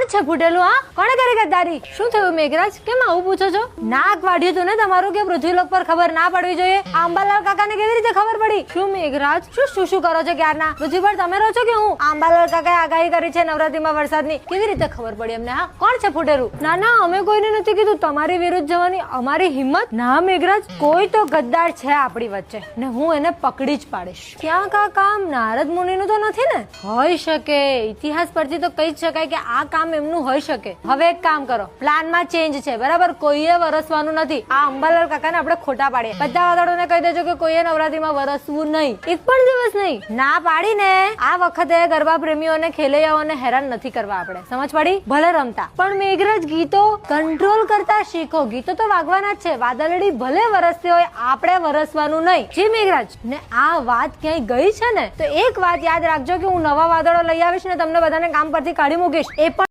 કોણ છે ફૂટેલું? હા, કોણે કરી ગદ્દારી? શું થયું મેઘરાજ, કેમ આવું પૂછો છો? નાક વાઢ્યું તું ને તમારું કે પૃથ્વીલોક પર ખબર ના પડવી જોઈએ? આંબાલાલ કાકાને કેવી રીતે ખબર પડી? શું મેઘરાજ, શું કરો છો ક્યારના? પૃથ્વી પર તમે રહો છો કે હું? આંબાલાલ કાકાએ આગાહી કરી છે નવરાત્રીમાં વરસાદની, કેવી રીતે ખબર પડી અમને? હા, કોણ છે ફૂટેલું? ના ના, અમે કોઈને નથી કીધું તમારી વિરુદ્ધ જવાની અમારી હિંમત ના મેઘરાજ, કોઈ તો ગદ્દાર છે આપણી વચ્ચે ને હું એને પકડી જ પાડીશ. ક્યાં કા કામ નારદ મુનિનું તો નથી ને? હોઈ શકે, ઇતિહાસ પરથી તો કહી જ શકાય કે આ કામ એમનું હોઈ શકે. હવે એક કામ કરો, પ્લાનમાં ચેન્જ છે બરાબર, કોઈએ વરસવાનું નથી. આ અંબાલાલ કાકાને આપણે ખોટા પાડીએ. બધા વાદળોને કહી દેજો કે કોઈએ નવરાત્રીમાં વરસવું નહીં, એક પણ દિવસ નહીં. ના પાડીને આ વખતે ગરબા પ્રેમીઓને ખેલૈયાઓને હેરાન નથી કરવા આપણે, સમજ પડી? ભલે રમતા પણ મેઘરાજ ગીતો કંટ્રોલ કરતા શીખો. ગીતો તો વાગવાના જ છે, વાદળડી ભલે વરસતી હોય, આપણે વરસવાનું નહીં. જી મેઘરાજ, ને આ વાત ક્યાંય ગઈ છે ને તો એક વાત યાદ રાખજો કે હું નવા વાદળો લઈ આવીશ ને તમને બધાને કામ પરથી કાઢી મૂકીશ. એ પણ